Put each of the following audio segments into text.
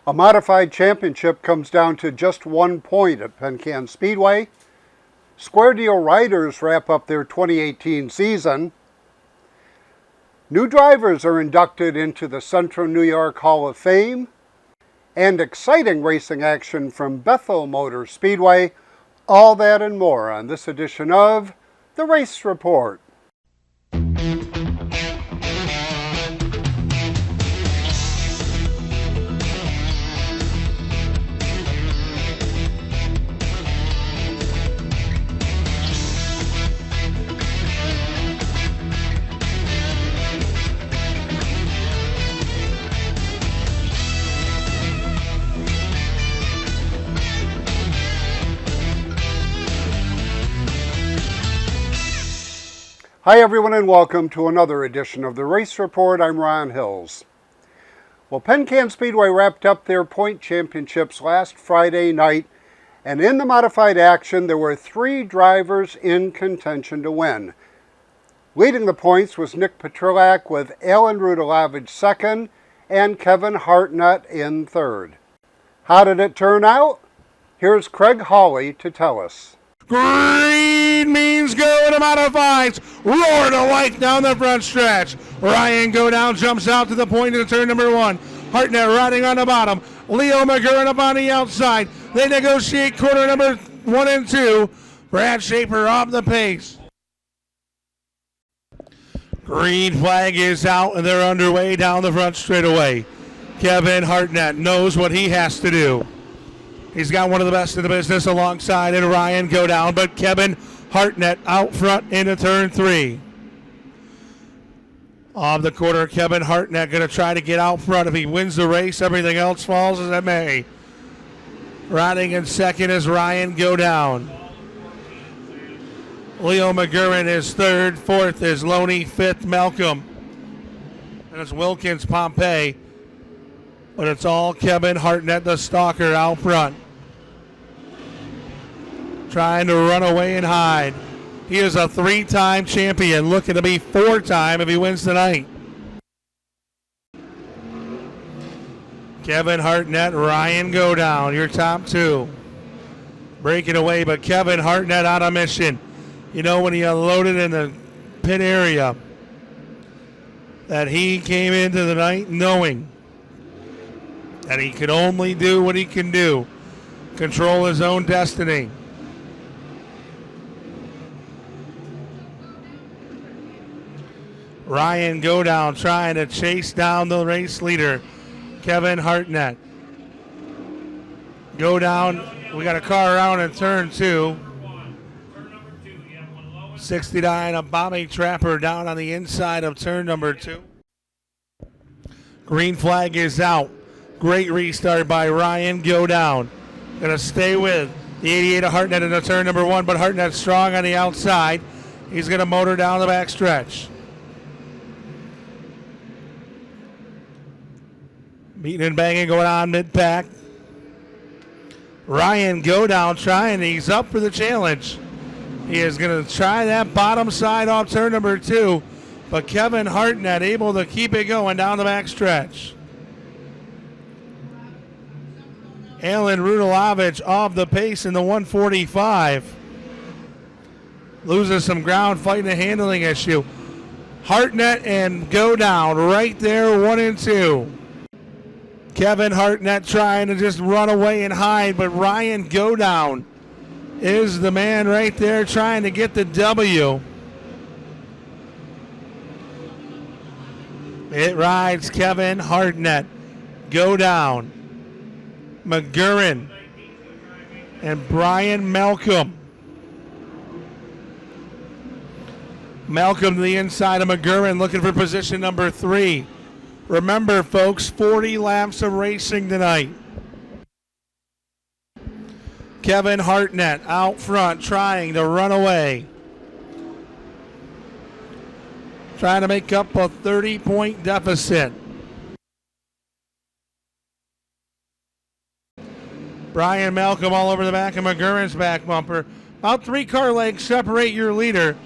A modified championship comes down to just 1 point at Penn Can Speedway. Square Deal Riders wrap up their 2018 season. New drivers are inducted into the Central New York Hall of Fame. And exciting racing action from Bethel Motor Speedway. All that and more on this edition of The Race Report. Hi everyone and welcome to another edition of the Race Report. I'm Ron Hills. Well, Penn Can Speedway wrapped up their point championships last Friday night, and in the modified action there were 3 drivers in contention to win. Leading the points was Nick Petrilak with Alan Rudalovich second and Kevin Hartnett in third. How did it turn out? Here's Craig Hawley to tell us. Green means go to modifieds. Roar to life down the front stretch. Ryan go down, jumps out to the point of turn number 1. Hartnett riding on the bottom. Leo McGurran up on the outside. They negotiate corner number 1 and 2. Brad Schaefer off the pace. Green flag is out and they're underway down the front straightaway. Kevin Hartnett knows what he has to do. He's got one of the best in the business alongside and Ryan go down, but Kevin Hartnett out front into turn 3. Off the quarter, Kevin Hartnett going to try to get out front. If he wins the race, everything else falls as it may. Riding in second is Ryan go down. Leo McGurran is third. Fourth is Loney. Fifth, Malcolm. And it's Wilkins Pompey. But it's all Kevin Hartnett, the stalker, out front. Trying to run away and hide. He is a 3-time champion, looking to be 4-time if he wins tonight. Kevin Hartnett, Ryan go down, your top 2. Breaking away, but Kevin Hartnett on a mission. You know, when he unloaded in the pit area, that he came into the night knowing that he could only do what he can do, control his own destiny. Ryan go down trying to chase down the race leader, Kevin Hartnett. Go down, we got a car around in turn 2. 69, a Bobby Trapper down on the inside of turn number 2. Green flag is out. Great restart by Ryan go down. Gonna stay with the 88 of Hartnett into turn number 1, but Hartnett strong on the outside. He's gonna motor down the back stretch. Beating and banging going on mid-pack. Ryan go down trying, he's up for the challenge. He is gonna try that bottom side off turn number 2, but Kevin Hartnett able to keep it going down the back stretch. Alan Rudalovich off the pace in the 145. Loses some ground fighting a handling issue. Hartnett and go down right there, 1 and 2. Kevin Hartnett trying to just run away and hide, but Ryan go down is the man right there trying to get the W. It rides Kevin Hartnett. Go down. McGurran and Brian Malcolm. Malcolm to the inside of McGurran looking for position number 3. Remember, folks, 40 laps of racing tonight. Kevin Hartnett out front trying to run away. Trying to make up a 30-point deficit. Brian Malcolm all over the back of McGurran's back bumper. About 3 car lengths separate your leader.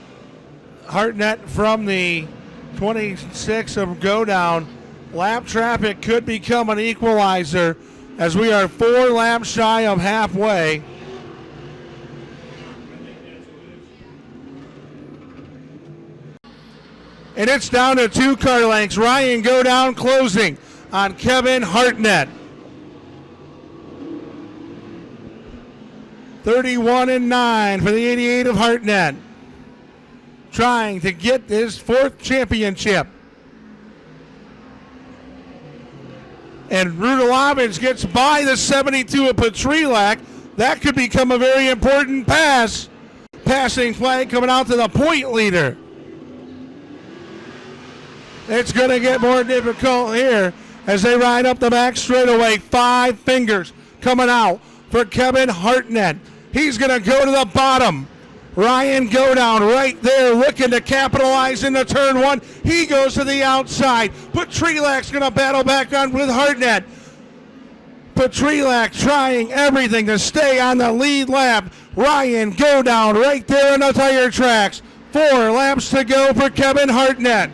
Hartnett from the 26 of go down. Lap traffic could become an equalizer. as we are 4 laps shy of halfway. And it's down to 2 car lengths. Ryan Godown closing on Kevin Hartnett. 31-9 for the 88 of Hartnett. Trying to get his 4th championship. And Rudalovich gets by the 72 of Petrilak. That could become a very important pass. Passing flag coming out to the point leader. It's going to get more difficult here as they ride up the back straightaway. 5 fingers coming out for Kevin Hartnett. He's going to go to the bottom. Ryan Godown right there looking to capitalize into turn 1. He goes to the outside. Petrilak's going to battle back on with Hartnett. Petrilak trying everything to stay on the lead lap. Ryan Godown right there on the tire tracks. 4 laps to go for Kevin Hartnett.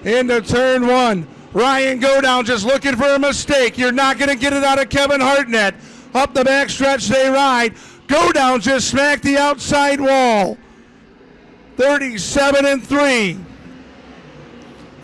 Into turn 1. Ryan Godown just looking for a mistake. You're not going to get it out of Kevin Hartnett. Up the backstretch they ride. Godown just smacked the outside wall. 37-3.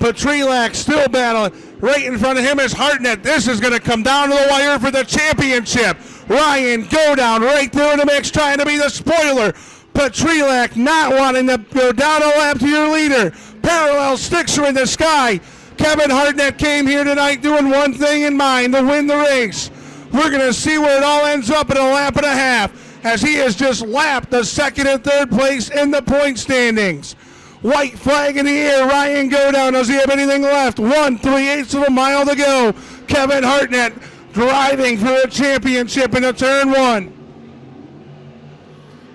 Petrilak still battling. Right in front of him is Hartnett. This is going to come down to the wire for the championship. Ryan Godown right there in the mix trying to be the spoiler. Petrilak not wanting to go down a lap to your leader. Parallel sticks are in the sky. Kevin Hartnett came here tonight doing one thing in mind, to win the race. We're going to see where it all ends up in a lap and a half, as he has just lapped the 2nd and 3rd place in the point standings. White flag in the air. Ryan Godown, does he have anything left? 1 3/8 of a mile to go. Kevin Hartnett driving for a championship into turn 1.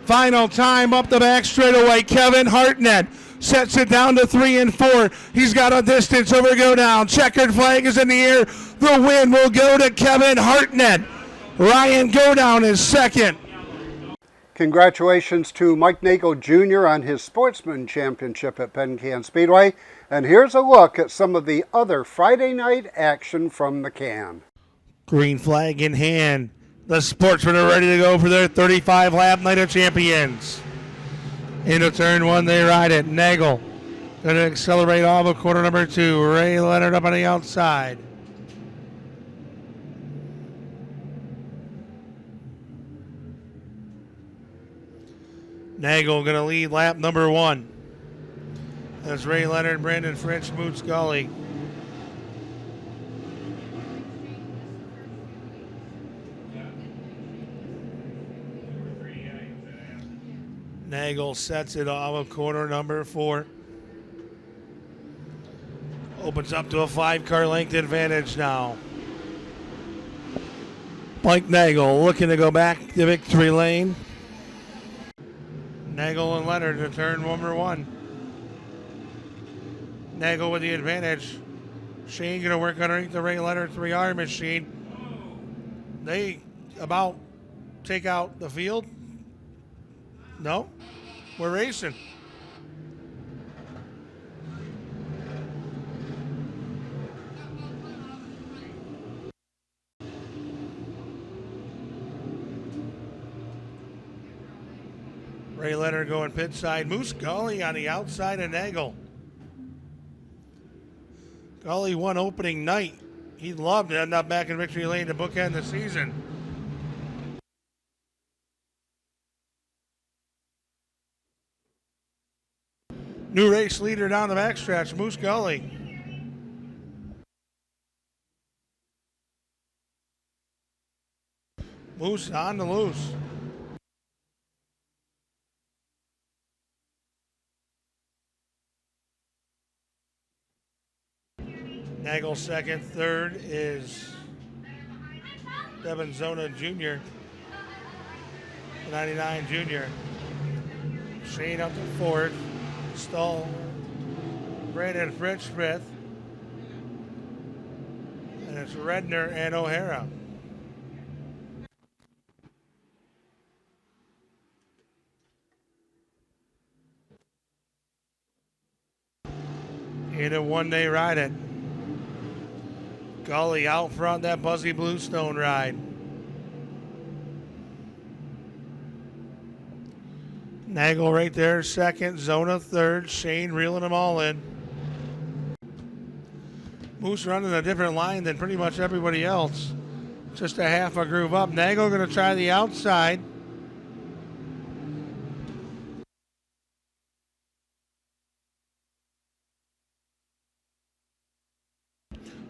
Final time up the back straightaway. Kevin Hartnett sets it down to 3 and 4. He's got a distance over Godown. Checkered flag is in the air. The win will go to Kevin Hartnett. Ryan Godown is 2nd. Congratulations to Mike Nagel Jr. on his Sportsman Championship at Penn Can Speedway. And here's a look at some of the other Friday night action from the can. Green flag in hand. The Sportsmen are ready to go for their 35-lap Night of Champions. Into turn 1, they ride it. Nagel going to accelerate off of quarter number 2. Ray Leonard up on the outside. Nagel going to lead lap number 1. That's Ray Leonard, Brandon Fritz, Moose Gully. Nagel sets it off of corner number 4. Opens up to a 5-car length advantage now. Mike Nagel looking to go back to victory lane. Nagel and Leonard to turn number 1. Nagel with the advantage. Shane going to work underneath the Ray Leonard 3R machine. They about take out the field. No, we're racing. Ray Leonard going pit side. Moose Gully on the outside of Nagel. Gully won opening night. He'd love to end up back in victory lane to bookend the season. New race leader down the backstretch, Moose Gully. Moose on the loose. Nagel 2nd, 3rd is Devin Zona Jr., 99 Jr. Shane up to 4th. Stall, Brandon Fritz Smith, and it's Redner and O'Hara. In a one-day ride it. Gully out front, that Buzzy Bluestone ride. Nagel right there, second. Zona third. Shane reeling them all in. Moose running a different line than pretty much everybody else. Just a half a groove up. Nagel going to try the outside.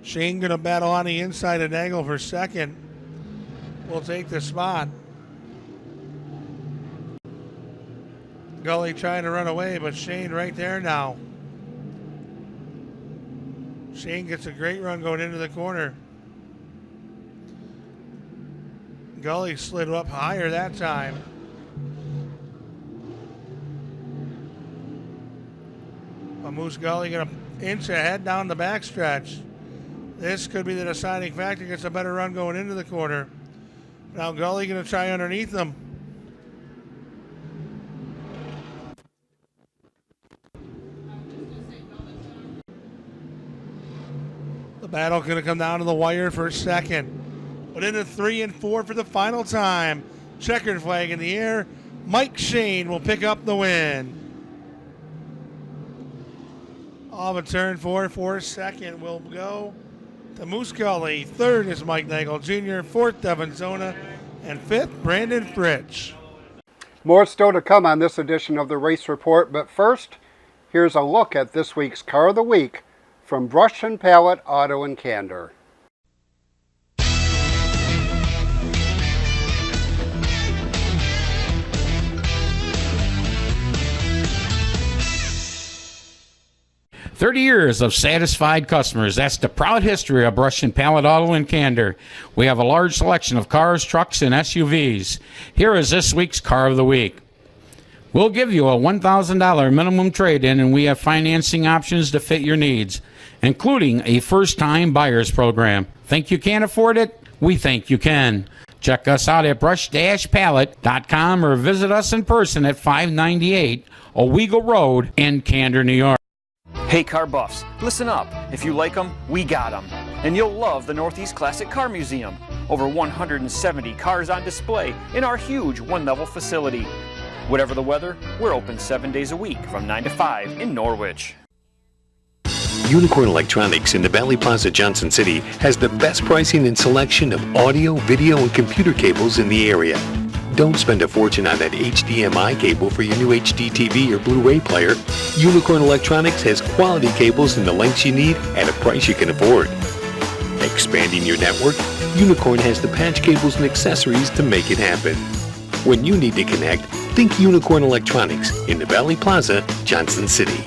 Shane going to battle on the inside of Nagel for second. Will take the spot. Gully trying to run away, but Shane right there now. Shane gets a great run going into the corner. Gully slid up higher that time. Moose Gully going to inch ahead down the backstretch. This could be the deciding factor. Gets a better run going into the corner. Now Gully going to try underneath them. The battle going to come down to the wire for a second. But into 3 and 4 for the final time. Checkered flag in the air. Mike Shane will pick up the win. Off of turn 4 for a second will go to Moose Gully. Third is Mike Nagel Jr. Fourth, Devin Zona. And fifth, Brandon Fritsch. More still to come on this edition of the Race Report, but first, here's a look at this week's Car of the Week from Brush and Pallet Auto and Candor. "30 years of satisfied customers. That's the proud history of Brush and Pallet Auto and Candor. We have a large selection of cars, trucks, and SUVs. Here is this week's Car of the Week. We'll give you a $1,000 minimum trade-in, and we have financing options to fit your needs, including a first-time buyers program. Think you can't afford it? We think you can. Check us out at brush-pallet.com or visit us in person at 598 Owego Road in Candor, New York. Hey car buffs, listen up. If you like them, we got them. And you'll love the Northeast Classic Car Museum. Over 170 cars on display in our huge one-level facility. Whatever the weather, we're open 7 days a week from 9 to 5 in Norwich. Unicorn Electronics in the Valley Plaza, Johnson City has the best pricing and selection of audio, video, and computer cables in the area. Don't spend a fortune on that HDMI cable for your new HD TV or Blu-ray player. Unicorn Electronics has quality cables in the lengths you need at a price you can afford. Expanding your network? Unicorn has the patch cables and accessories to make it happen. When you need to connect, think Unicorn Electronics in the Valley Plaza, Johnson City.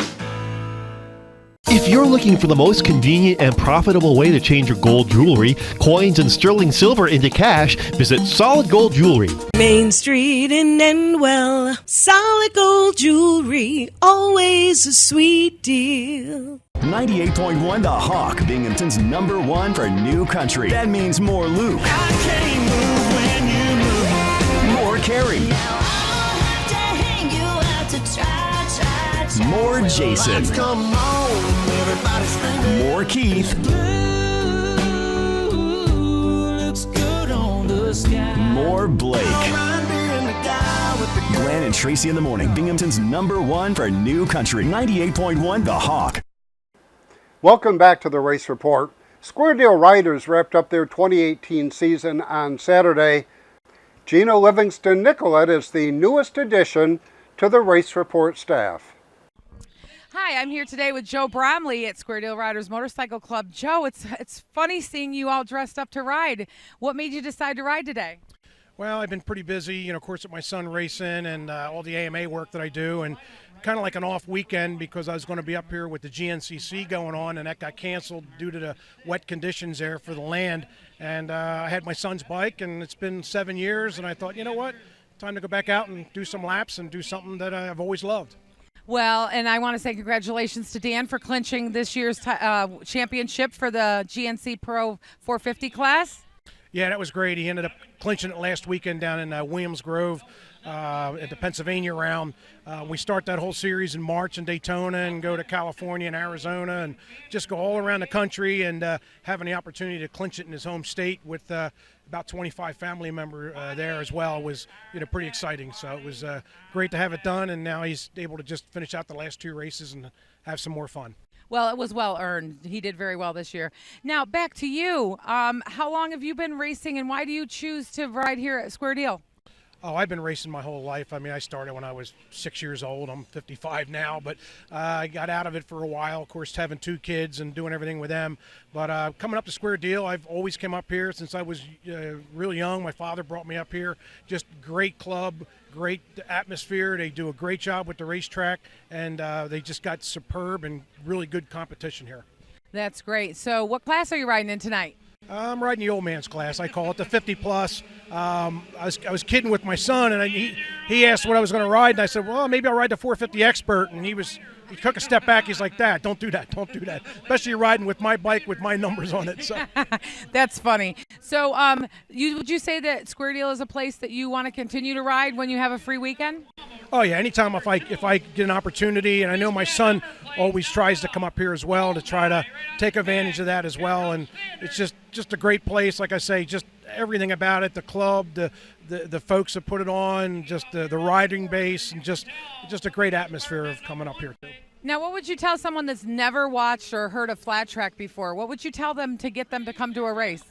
If you're looking for the most convenient and profitable way to change your gold jewelry, coins, and sterling silver into cash, visit Solid Gold Jewelry. Main Street in Enwell, Solid Gold Jewelry, always a sweet deal. 98.1 The Hawk, Binghamton's #1 for new country. That means more Luke. I can't move when you move. More Carrie. Now I'll have to hang you out to try. More Jason. Come on, everybody screaming. More Keith. Blue looks good on the sky. More Blake. Glenn and Tracy in the morning, Binghamton's #1 for new country. 98.1 The Hawk. Welcome back to the Race Report. Square Deal Riders wrapped up their 2018 season on Saturday. Gina Livingston Nicolette is the newest addition to the Race Report staff. Hi, I'm here today with Joe Bromley at Square Deal Riders Motorcycle Club. Joe, it's funny seeing you all dressed up to ride. What made you decide to ride today? Well, I've been pretty busy, of course, with my son racing and all the AMA work that I do, and kind of like an off weekend because I was going to be up here with the GNCC going on, and that got canceled due to the wet conditions there for the land. And I had my son's bike, and it's been 7 years, and I thought, you know what, time to go back out and do some laps and do something that I've always loved. Well, and I want to say congratulations to Dan for clinching this year's championship for the GNC Pro 450 class. Yeah, that was great. He ended up clinching it last weekend down in Williams Grove at the Pennsylvania round. We start that whole series in March in Daytona and go to California and Arizona and just go all around the country, and having the opportunity to clinch it in his home state with about 25 family members there as well was pretty exciting. So it was great to have it done, and now he's able to just finish out the last 2 races and have some more fun. Well, it was well earned. He did very well this year. Now, back to you. How long have you been racing, and why do you choose to ride here at Square Deal? Oh, I've been racing my whole life. I mean, I started when I was 6 years old. I'm 55 now, but I got out of it for a while, of course, having 2 kids and doing everything with them. But coming up to Square Deal, I've always come up here since I was real young. My father brought me up here. Just great club, great atmosphere. They do a great job with the racetrack, and they just got superb and really good competition here. That's great. So what class are you riding in tonight? I'm riding the old man's class. I call it the 50-plus. I was kidding with my son, and he asked what I was going to ride, and I said, well, maybe I'll ride the 450 Expert. And he took a step back. He's like, Dad, don't do that. Don't do that. Especially riding with my bike with my numbers on it. So that's funny. So would you say that Square Deal is a place that you want to continue to ride when you have a free weekend? Oh, yeah. Anytime if I get an opportunity, and I know my son always tries to come up here as well to try to take advantage of that as well. And it's just a great place. Like I say, just everything about it, the club, the folks that put it on, just the riding base, and just a great atmosphere of coming up here too. Now, what would you tell someone that's never watched or heard of flat track before? What would you tell them to get them to come to a race?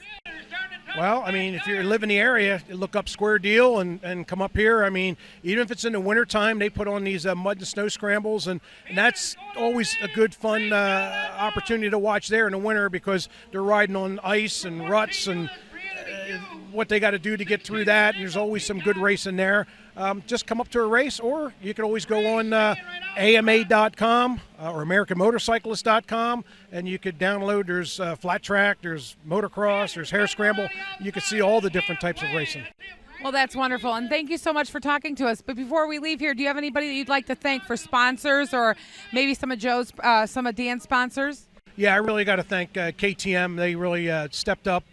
Well, I mean, if you live in the area, look up Square Deal and come up here. I mean, even if it's in the wintertime, they put on these mud and snow scrambles, and that's always a good, fun opportunity to watch there in the winter, because they're riding on ice and ruts and what they got to do to get through that, and there's always some good racing there. Just come up to a race, or you can always go on AMA.com or AmericanMotorcyclist.com, and you could download. There's flat track, there's motocross, there's hare scramble. You can see all the different types of racing. Well, that's wonderful, and thank you so much for talking to us. But before we leave here, do you have anybody that you'd like to thank for sponsors, or maybe some of Dan's sponsors? Yeah, I really got to thank KTM. They really stepped up.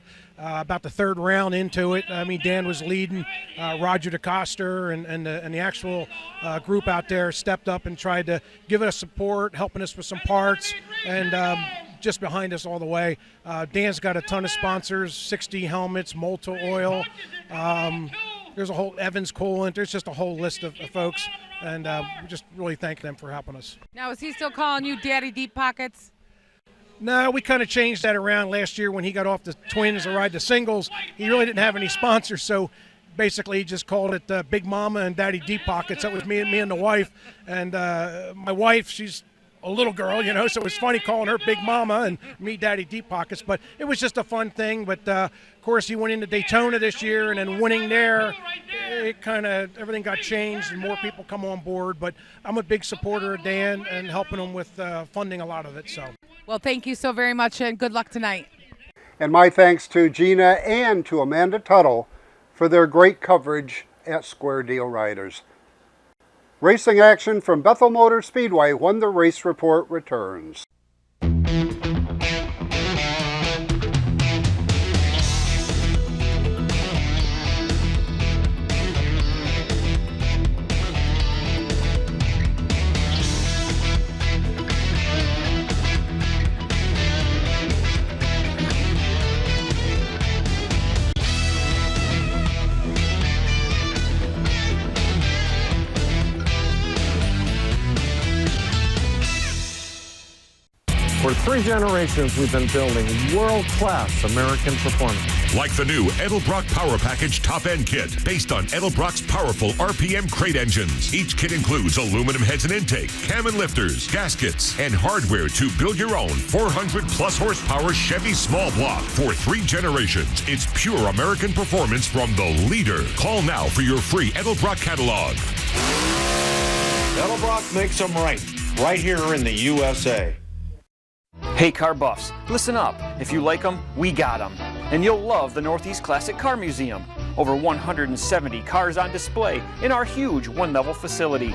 About the third round into it, I mean, Dan was leading. Roger DeCoster and the actual group out there stepped up and tried to give us support, helping us with some parts, and just behind us all the way. Dan's got a ton of sponsors: 60 helmets, Molta oil. There's a whole Evans coolant. There's just a whole list of folks, and we just really thank them for helping us. Now, is he still calling you Daddy Deep Pockets? No, we kind of changed that around last year when he got off the twins to ride the singles. He really didn't have any sponsors, so basically he just called it Big Mama and Daddy Deep Pockets. That was me and the wife. And my wife, she's a little girl, so it was funny calling her Big Mama and me Daddy Deep Pockets. But it was just a fun thing. But, of course, he went into Daytona this year, and then winning there, it kind of everything got changed and more people come on board. But I'm a big supporter of Dan and helping him with funding a lot of it. So. Well, thank you so very much, and good luck tonight. And my thanks to Gina and to Amanda Tuttle for their great coverage at Square Deal Riders. Racing action from Bethel Motor Speedway when the race report returns. For 3 generations, we've been building world-class American performance. Like the new Edelbrock Power Package Top-End Kit, based on Edelbrock's powerful RPM crate engines. Each kit includes aluminum heads and intake, cam and lifters, gaskets, and hardware to build your own 400-plus horsepower Chevy small block. For 3 generations, it's pure American performance from the leader. Call now for your free Edelbrock catalog. Edelbrock makes them right here in the USA. Hey car buffs, listen up. If you like them, we got them. And you'll love the Northeast Classic Car Museum. Over 170 cars on display in our huge one-level facility.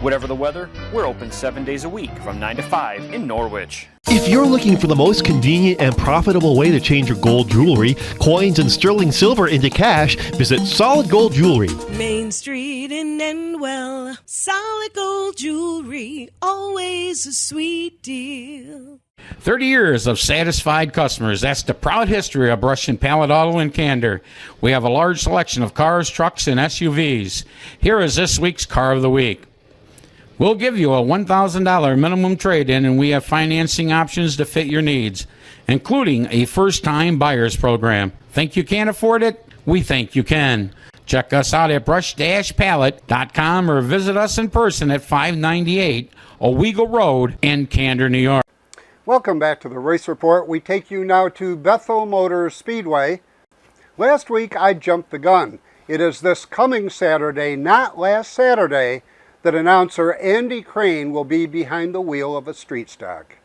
Whatever the weather, we're open 7 days a week from 9 to 5 in Norwich. If you're looking for the most convenient and profitable way to change your gold jewelry, coins, and sterling silver into cash, visit Solid Gold Jewelry. Main Street in Endwell, Solid Gold Jewelry, always a sweet deal. 30 years of satisfied customers. That's the proud history of Brush and Pallet Auto and Candor. We have a large selection of cars, trucks, and SUVs. Here is this week's Car of the Week. We'll give you a $1,000 minimum trade-in, and we have financing options to fit your needs, including a first-time buyers program. Think you can't afford it? We think you can. Check us out at brush-pallet.com or visit us in person at 598 Owego Road in Candor, New York. Welcome back to the Race Report. We take you now to Bethel Motor Speedway. Last week I jumped the gun. It is this coming Saturday, not last Saturday, that announcer Andy Crane will be behind the wheel of a street stock.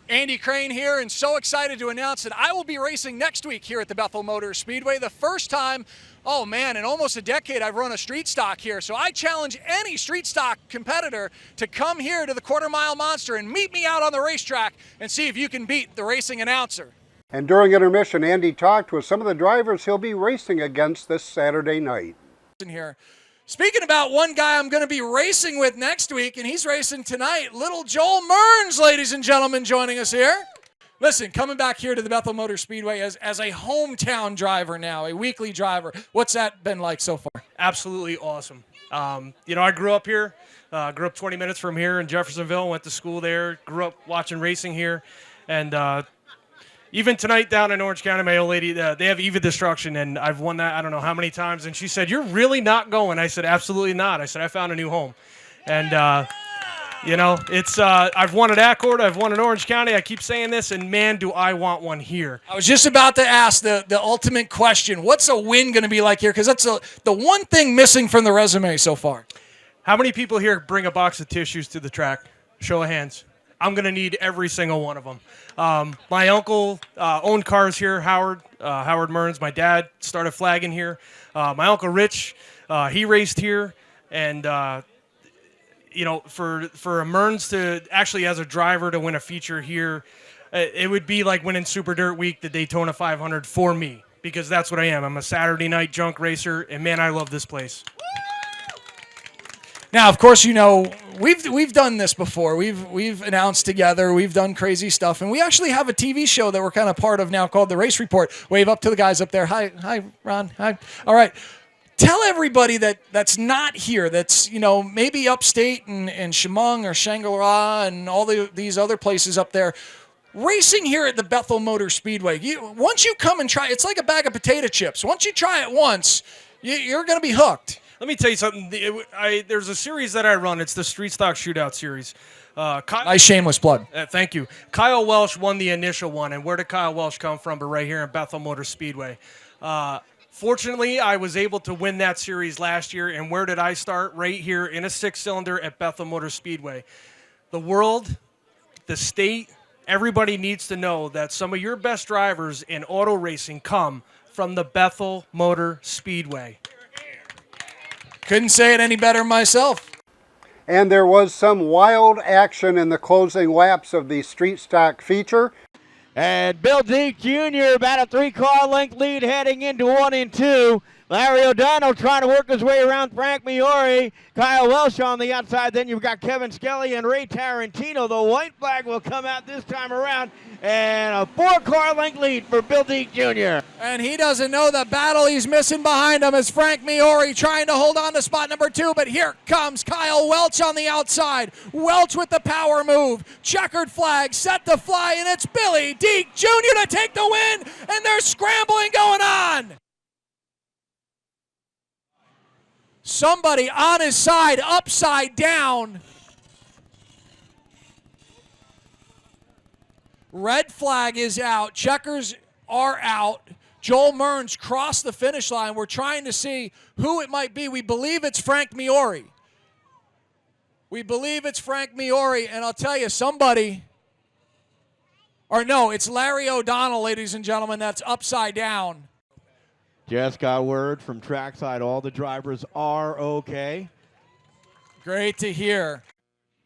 Andy Crane here, and so excited to announce that I will be racing next week here at the Bethel Motor Speedway. The first time, oh man, in almost a decade I've run a street stock here. So I challenge any street stock competitor to come here to the Quarter Mile Monster and meet me out on the racetrack and see if you can beat the racing announcer. And during intermission, Andy talked with some of the drivers he'll be racing against this Saturday night. Here. Speaking about one guy I'm going to be racing with next week, and he's racing tonight, little Joel Mearns, ladies and gentlemen, joining us here. Listen, coming back here to the Bethel Motor Speedway as a hometown driver now, a weekly driver, what's that been like so far? Absolutely awesome. I grew up here, grew up 20 minutes from here in Jeffersonville, went to school there, grew up watching racing here, and even tonight down in Orange County, my old lady, they have EVA Destruction, and I've won that I don't know how many times, and she said, "You're really not going?" I said, "Absolutely not." I said, "I found a new home." And, I've won at Accord, I've won in Orange County, I keep saying this, and man, do I want one here. I was just about to ask the ultimate question. What's a win going to be like here? Because that's the one thing missing from the resume so far. How many people here bring a box of tissues to the track? Show of hands. I'm going to need every single one of them. My uncle owned cars here, Howard Mearns. My dad started flagging here. My Uncle Rich, he raced here. And, for a Mearns to actually, as a driver, to win a feature here, it would be like winning Super Dirt Week, the Daytona 500 for me, because that's what I am. I'm a Saturday night junk racer, and, man, I love this place. Now, of course, we've done this before. We've announced together. We've done crazy stuff, and we actually have a TV show that we're kind of part of now called The Race Report. Wave up to the guys up there. Hi, Ron. Hi. All right. Tell everybody that's not here, that's maybe upstate and Chemung or Shangri-La and all these other places up there. Racing here at the Bethel Motor Speedway. Once you come and try, it's like a bag of potato chips. Once you try it once, you're going to be hooked. Let me tell you something. There's a series that I run. It's the Street Stock Shootout series. Nice shameless plug. Thank you. Kyle Welsh won the initial one. And where did Kyle Welsh come from? But right here in Bethel Motor Speedway. Fortunately, I was able to win that series last year. And where did I start? Right here in a six-cylinder at Bethel Motor Speedway. The world, the state, everybody needs to know that some of your best drivers in auto racing come from the Bethel Motor Speedway. Couldn't say it any better myself. And there was some wild action in the closing laps of the street stock feature. And Bill Deke Jr. about a 3-car length lead heading into 1 and 2. Larry O'Donnell trying to work his way around Frank Miori. Kyle Welsh on the outside. Then you've got Kevin Skelly and Ray Tarantino. The white flag will come out this time around. And a 4-car length lead for Bill Deke Jr. And he doesn't know the battle he's missing behind him is Frank Miori trying to hold on to spot number 2. But here comes Kyle Welch on the outside. Welch with the power move. Checkered flag set to fly, and it's Billy Deke Jr. to take the win. And there's scrambling going on. Somebody on his side, upside down. Red flag is out. Checkers are out. Joel Mearns crossed the finish line. We're trying to see who it might be. We believe it's Frank Miori. And I'll tell you, it's Larry O'Donnell, ladies and gentlemen. That's upside down. Just got word from trackside. All the drivers are okay. Great to hear.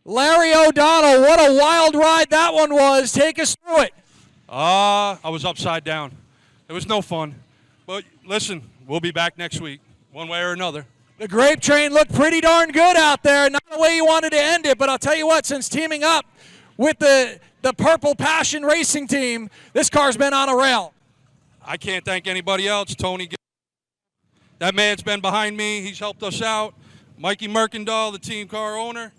Larry O'Donnell, what a wild ride that one was. Take us through it. I was upside down. It was no fun. But listen, we'll be back next week, one way or another. The Grape Train looked pretty darn good out there. Not the way you wanted to end it, but I'll tell you what, since teaming up with the Purple Passion Racing team, this car's been on a rail. I can't thank anybody else. Tony, that man's been behind me. He's helped us out. Mikey Mercandal, the team car owner.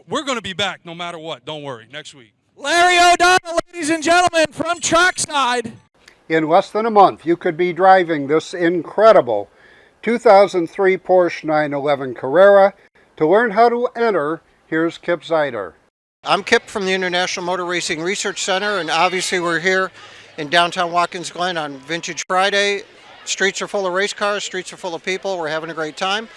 We're going to be back no matter what. Don't worry, next week. Larry O'Donnell, ladies and gentlemen, from Trackside. In less than a month, you could be driving this incredible 2003 Porsche 911 Carrera. To learn how to enter, here's Kip Zeider. I'm Kip from the International Motor Racing Research Center, and obviously we're here in downtown Watkins Glen on Vintage Friday. Streets are full of race cars, streets are full of people. We're having a great time.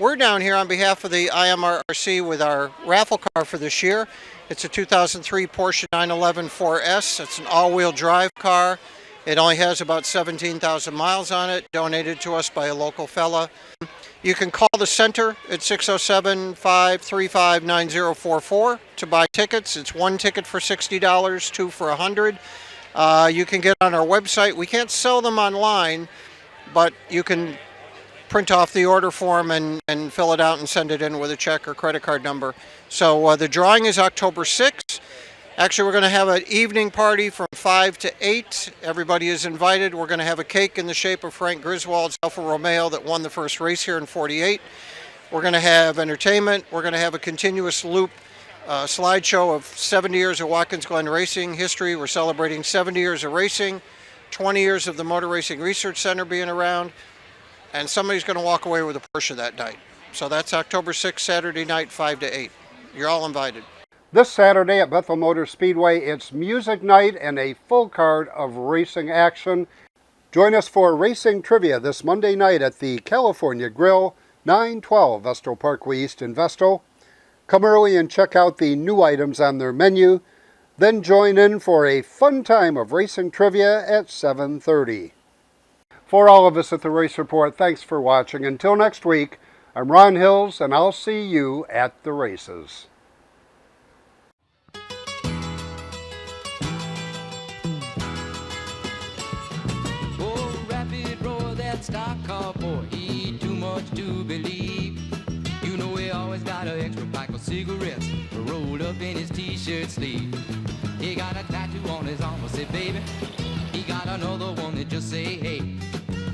We're down here on behalf of the IMRRC with our raffle car for this year. It's a 2003 Porsche 911 4S. It's an all-wheel drive car. It only has about 17,000 miles on it, donated to us by a local fella. You can call the center at 607-535-9044 to buy tickets. It's one ticket for $60, two for $100. You can get on our website. We can't sell them online, but you can print off the order form and fill it out and send it in with a check or credit card number. So the drawing is October 6th. Actually, we're going to have an evening party from 5 to 8. Everybody is invited. We're going to have a cake in the shape of Frank Griswold's Alfa Romeo that won the first race here in '48. We're going to have entertainment. We're going to have a continuous loop slideshow of 70 years of Watkins Glen racing history. We're celebrating 70 years of racing, 20 years of the Motor Racing Research Center being around, and somebody's going to walk away with a Porsche that night. So that's October 6th, Saturday night, 5 to 8. You're all invited. This Saturday at Bethel Motor Speedway, it's music night and a full card of racing action. Join us for racing trivia this Monday night at the California Grill, 912 Vestal Parkway East in Vestal. Come early and check out the new items on their menu. Then join in for a fun time of racing trivia at 7:30. For all of us at the Race Report, thanks for watching. Until next week, I'm Ron Hills, and I'll see you at the races. Stock car boy, he too much to believe. You know he always got an extra pack of cigarettes rolled up in his t-shirt sleeve. He got a tattoo on his arm, I say baby. He got another one that just say hey.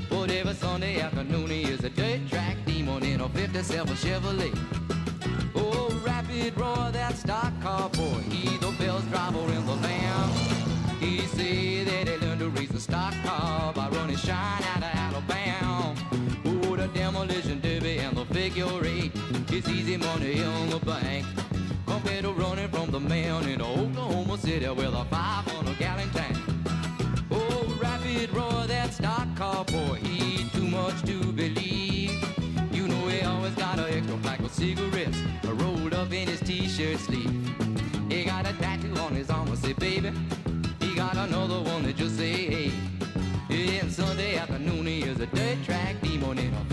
Whatever Sunday afternoon he is a dirt track demon in a 57 Chevrolet. Oh, rapid roar, that stock car boy, he the best driver in the land. He say that he learned to race the stock car by running shine out of Alabama. Oh, the demolition derby and the figure eight, it's easy money in the bank compared to running from the man in Oklahoma City with a 500-gallon tank. Oh, rapid roar, that stock car boy, he too much to believe. You know he always got an extra pack of cigarettes rolled up in his t-shirt sleeve. He got a tattoo on his arm, I say baby. He got another one that just say hey. And Sunday afternoon he is a dirt track demon in a